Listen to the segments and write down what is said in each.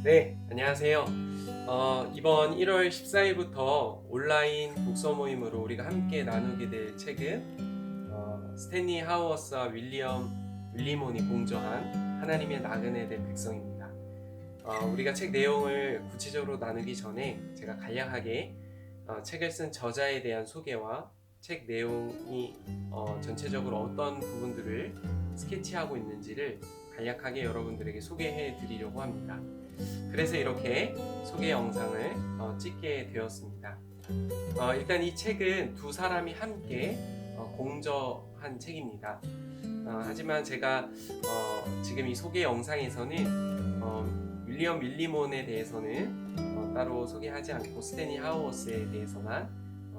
네, 안녕하세요. 이번 1월 14일부터 온라인 독서 모임으로 우리가 함께 나누게 될 책은 스탠리 하우어스와 윌리엄 윌리몬이 공저한 하나님의 나그네 된 백성입니다. 우리가 책 내용을 구체적으로 나누기 전에 제가 간략하게 책을 쓴 저자에 대한 소개와 책 내용이 전체적으로 어떤 부분들을 스케치하고 있는지를 간략하게 여러분들에게 소개해 드리려고 합니다. 그래서 이렇게 소개 영상을 찍게 되었습니다. 일단 이 책은 두 사람이 함께 공저한 책입니다. 하지만 제가 지금 이 소개 영상에서는 윌리엄 윌리몬에 대해서는 따로 소개하지 않고 스탠리 하우어스에 대해서만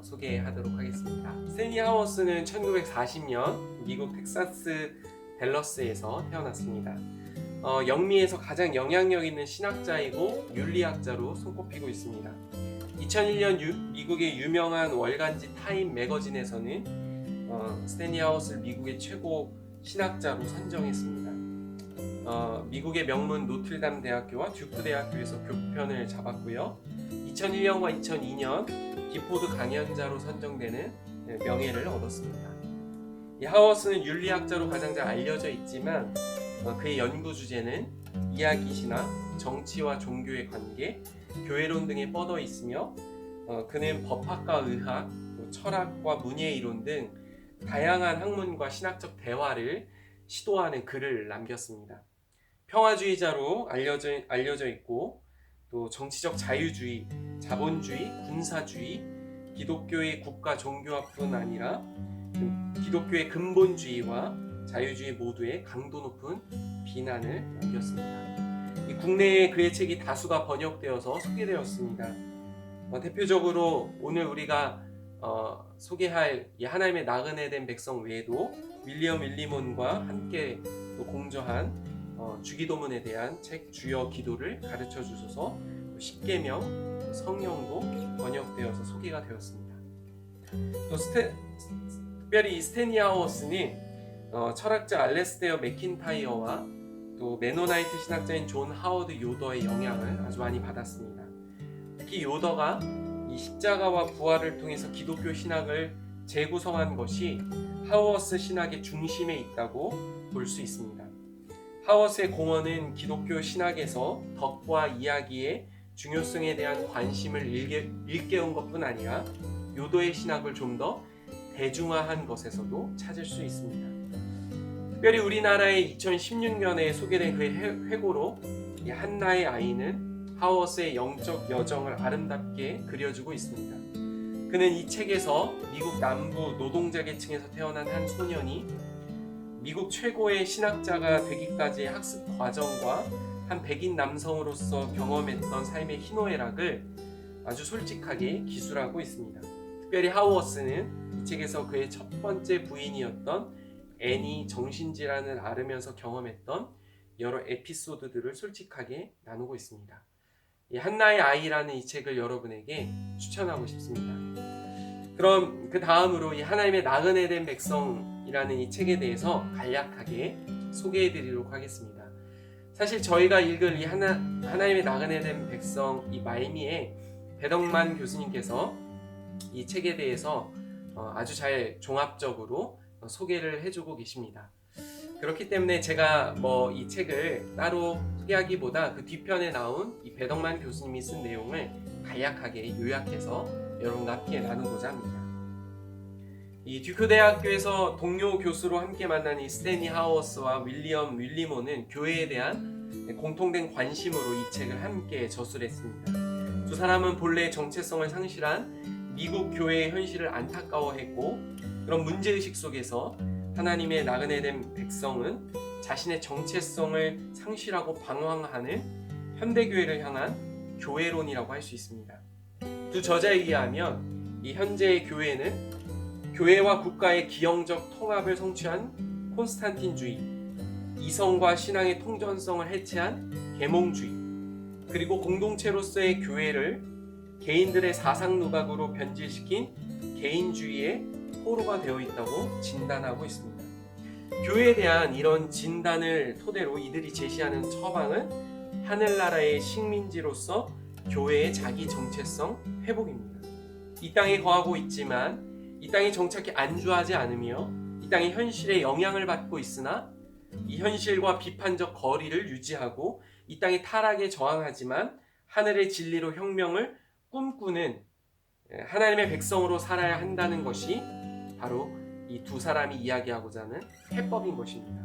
소개하도록 하겠습니다. 스탠리 하우어스는 1940년 미국 텍사스 댈러스에서 태어났습니다. 영미에서 가장 영향력 있는 신학자이고 윤리학자로 손꼽히고 있습니다. 2001년 미국의 유명한 월간지 타임 매거진에서는 스탠리 하우어스를 미국의 최고 신학자로 선정했습니다. 미국의 명문 노틀담 대학교와 듀크 대학교에서 교편을 잡았고요. 2001년과 2002년 기포드 강연자로 선정되는 명예를 얻었습니다. 이 하우어스는 윤리학자로 가장 잘 알려져 있지만 그의 연구 주제는 이야기 신학, 정치와 종교의 관계, 교회론 등에 뻗어 있으며 그는 법학과 의학, 철학과 문예 이론 등 다양한 학문과 신학적 대화를 시도하는 글을 남겼습니다. 평화주의자로 알려져 있고 또 정치적 자유주의, 자본주의, 군사주의, 기독교의 국가 종교화뿐 아니라 기독교의 근본주의와 자유주의 모두의 강도 높은 비난을 남겼습니다. 이 국내에 그의 책이 다수가 번역되어서 소개되었습니다. 대표적으로 오늘 우리가 소개할 이 하나님의 나그네 된 백성 외에도 윌리엄 윌리몬과 함께 또 공저한 주기도문에 대한 책 주여 기도를 가르쳐 주소서, 십계명, 성령도 번역되어서 소개가 되었습니다. 또 특별히 이 스탠리 하우어스는 철학자 알레스테어 맥킨타이어와 또 메노나이트 신학자인 존 하워드 요더의 영향을 아주 많이 받았습니다. 특히 요더가 이 십자가와 부활을 통해서 기독교 신학을 재구성한 것이 하우어스 신학의 중심에 있다고 볼 수 있습니다. 하우어스의 공헌은 기독교 신학에서 덕과 이야기의 중요성에 대한 관심을 일깨운 것뿐 아니라 요더의 신학을 좀 더 대중화한 것에서도 찾을 수 있습니다. 특별히 우리나라의 2016년에 소개된 그의 회고로 이 한나의 아이는 하우어스의 영적 여정을 아름답게 그려주고 있습니다. 그는 이 책에서 미국 남부 노동자 계층에서 태어난 한 소년이 미국 최고의 신학자가 되기까지의 학습 과정과 한 백인 남성으로서 경험했던 삶의 희노애락을 아주 솔직하게 기술하고 있습니다. 특별히 하우어스는 이 책에서 그의 첫 번째 부인이었던 애니 정신질환을 앓으면서 경험했던 여러 에피소드들을 솔직하게 나누고 있습니다. 이 한나의 아이라는 이 책을 여러분에게 추천하고 싶습니다. 그럼 그 다음으로 이 하나님의 나그네 된 백성이라는 이 책에 대해서 간략하게 소개해 드리도록 하겠습니다. 사실 저희가 읽을 이 하나님의 나그네 된 백성 이 말미에 배덕만 교수님께서 이 책에 대해서 아주 잘 종합적으로 소개를 해주고 계십니다. 그렇기 때문에 제가 이 책을 따로 소개하기보다 그 뒤편에 나온 이 배덕만 교수님이 쓴 내용을 간략하게 요약해서 여러분과 함께 나누고자 합니다. 이 듀크 대학교에서 동료 교수로 함께 만난 이 스탠리 하우어스와 윌리엄 윌리몬은 교회에 대한 공통된 관심으로 이 책을 함께 저술했습니다. 두 사람은 본래의 정체성을 상실한 미국 교회의 현실을 안타까워했고 그런 문제의식 속에서 하나님의 나그네 된 백성은 자신의 정체성을 상실하고 방황하는 현대교회를 향한 교회론이라고 할 수 있습니다. 두 저자에 의하면 이 현재의 교회는 교회와 국가의 기형적 통합을 성취한 콘스탄틴주의, 이성과 신앙의 통전성을 해체한 계몽주의, 그리고 공동체로서의 교회를 개인들의 사상 누각으로 변질시킨 개인주의의 포로가 되어 있다고 진단하고 있습니다. 교회에 대한 이런 진단을 토대로 이들이 제시하는 처방은 하늘나라의 식민지로서 교회의 자기 정체성 회복입니다. 이 땅에 거하고 있지만 이 땅에 정착히 안주하지 않으며 이 땅의 현실에 영향을 받고 있으나 이 현실과 비판적 거리를 유지하고 이 땅의 타락에 저항하지만 하늘의 진리로 혁명을 꿈꾸는 하나님의 백성으로 살아야 한다는 것이 바로 이 두 사람이 이야기하고자 하는 해법인 것입니다.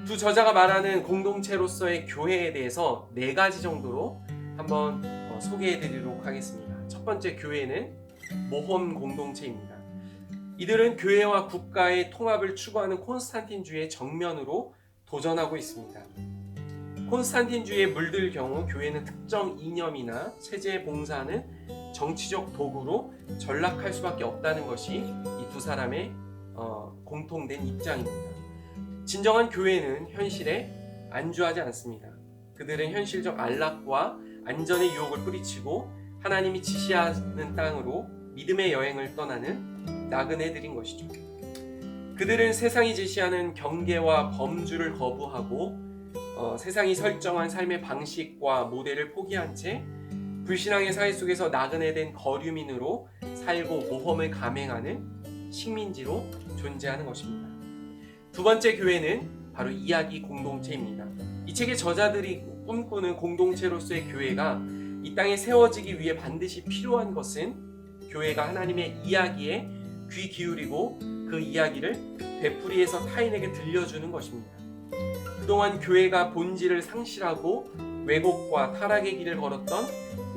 두 저자가 말하는 공동체로서의 교회에 대해서 4가지 정도로 한번 소개해 드리도록 하겠습니다. 첫 번째 교회는 모험 공동체입니다. 이들은 교회와 국가의 통합을 추구하는 콘스탄틴주의의 정면으로 도전하고 있습니다. 콘스탄틴주의에 물들 경우 교회는 특정 이념이나 체제에 봉사하는 정치적 도구로 전락할 수밖에 없다는 것이 이 두 사람의 공통된 입장입니다. 진정한 교회는 현실에 안주하지 않습니다. 그들은 현실적 안락과 안전의 유혹을 뿌리치고 하나님이 지시하는 땅으로 믿음의 여행을 떠나는 나그네들인 것이죠. 그들은 세상이 제시하는 경계와 범주를 거부하고 세상이 설정한 삶의 방식과 모델을 포기한 채 불신앙의 사회 속에서 나그네된 거류민으로 살고 모험을 감행하는 식민지로 존재하는 것입니다. 두 번째 교회는 바로 이야기 공동체입니다. 이 책의 저자들이 꿈꾸는 공동체로서의 교회가 이 땅에 세워지기 위해 반드시 필요한 것은 교회가 하나님의 이야기에 귀 기울이고 그 이야기를 되풀이해서 타인에게 들려주는 것입니다. 그동안 교회가 본질을 상실하고 왜곡과 타락의 길을 걸었던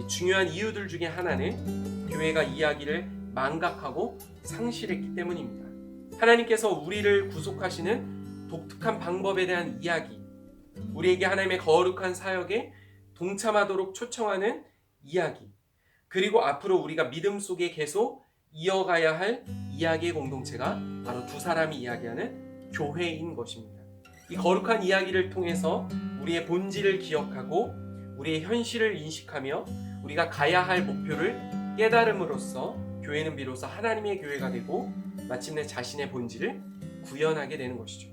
중요한 이유들 중에 하나는 교회가 이야기를 망각하고 상실했기 때문입니다. 하나님께서 우리를 구속하시는 독특한 방법에 대한 이야기, 우리에게 하나님의 거룩한 사역에 동참하도록 초청하는 이야기, 그리고 앞으로 우리가 믿음 속에 계속 이어가야 할 이야기의 공동체가 바로 두 사람이 이야기하는 교회인 것입니다. 이 거룩한 이야기를 통해서 우리의 본질을 기억하고 우리의 현실을 인식하며 우리가 가야 할 목표를 깨달음으로써 교회는 비로소 하나님의 교회가 되고 마침내 자신의 본질을 구현하게 되는 것이죠.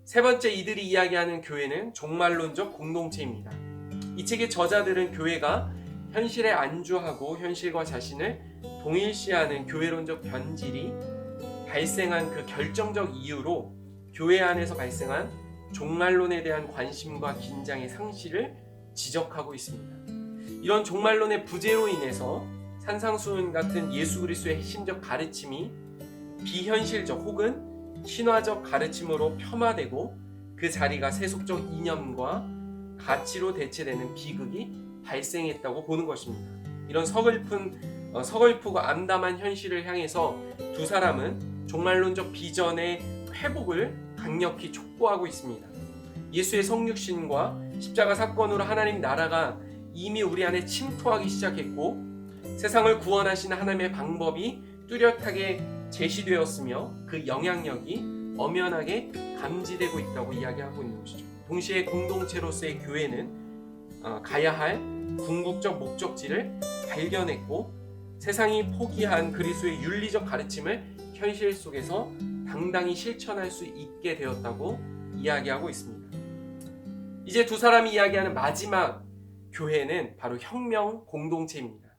세 번째, 이들이 이야기하는 교회는 종말론적 공동체입니다. 이 책의 저자들은 교회가 현실에 안주하고 현실과 자신을 동일시하는 교회론적 변질이 발생한 그 결정적 이유로 교회 안에서 발생한 종말론에 대한 관심과 긴장의 상실을 지적하고 있습니다. 이런 종말론의 부재로 인해서 산상수훈 같은 예수 그리스도의 핵심적 가르침이 비현실적 혹은 신화적 가르침으로 폄하되고 그 자리가 세속적 이념과 가치로 대체되는 비극이 발생했다고 보는 것입니다. 이런 서글프고 암담한 현실을 향해서 두 사람은 종말론적 비전의 회복을 강력히 촉구하고 있습니다. 예수의 성육신과 십자가 사건으로 하나님 나라가 이미 우리 안에 침투하기 시작했고 세상을 구원하시는 하나님의 방법이 뚜렷하게 제시되었으며 그 영향력이 엄연하게 감지되고 있다고 이야기하고 있는 것이죠. 동시에 공동체로서의 교회는 가야 할 궁극적 목적지를 발견했고 세상이 포기한 그리스도의 윤리적 가르침을 현실 속에서 당당히 실천할 수 있게 되었다고 이야기하고 있습니다. 이제 두 사람이 이야기하는 마지막 교회는 바로 혁명 공동체입니다.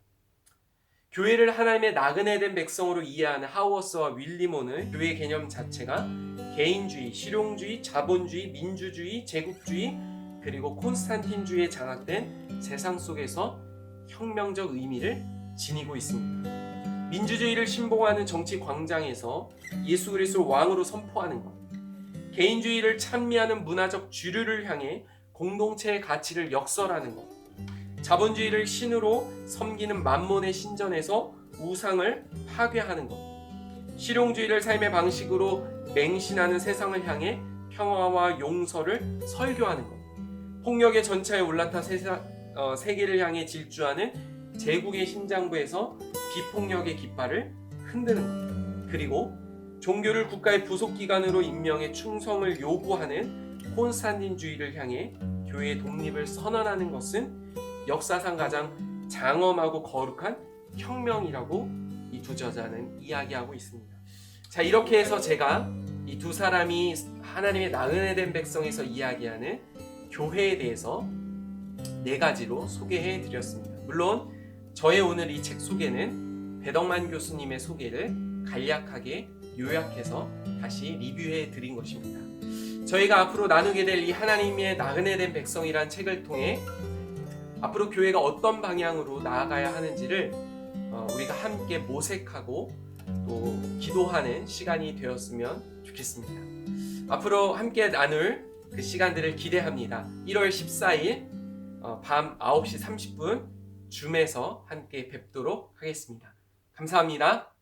교회를 하나님의 나그네된 백성으로 이해하는 하우어스와 윌리몬은 교회 개념 자체가 개인주의, 실용주의, 자본주의, 민주주의, 제국주의 그리고 콘스탄틴주의에 장악된 세상 속에서 혁명적 의미를 지니고 있습니다. 민주주의를 신봉하는 정치 광장에서 예수 그리스도를 왕으로 선포하는 것, 개인주의를 찬미하는 문화적 주류를 향해 공동체의 가치를 역설하는 것, 자본주의를 신으로 섬기는 만몬의 신전에서 우상을 파괴하는 것, 실용주의를 삶의 방식으로 맹신하는 세상을 향해 평화와 용서를 설교하는 것, 폭력의 전차에 올라타 세계를 향해 질주하는 제국의 심장부에서 비폭력의 깃발을 흔드는 것, 그리고 종교를 국가의 부속기관으로 임명해 충성을 요구하는 콘스탄틴주의를 향해 교회의 독립을 선언하는 것은 역사상 가장 장엄하고 거룩한 혁명이라고 이 두 저자는 이야기하고 있습니다. 자, 이렇게 해서 제가 이 두 사람이 하나님의 나그네된 백성에서 이야기하는 교회에 대해서 4가지로 소개해 드렸습니다. 물론 저의 오늘 이 책 소개는 배덕만 교수님의 소개를 간략하게 요약해서 다시 리뷰해 드린 것입니다. 저희가 앞으로 나누게 될 이 하나님의 나그네 된 백성이란 책을 통해 앞으로 교회가 어떤 방향으로 나아가야 하는지를 우리가 함께 모색하고 또 기도하는 시간이 되었으면 좋겠습니다. 앞으로 함께 나눌 그 시간들을 기대합니다. 1월 14일 밤 9시 30분 줌에서 함께 뵙도록 하겠습니다. 감사합니다.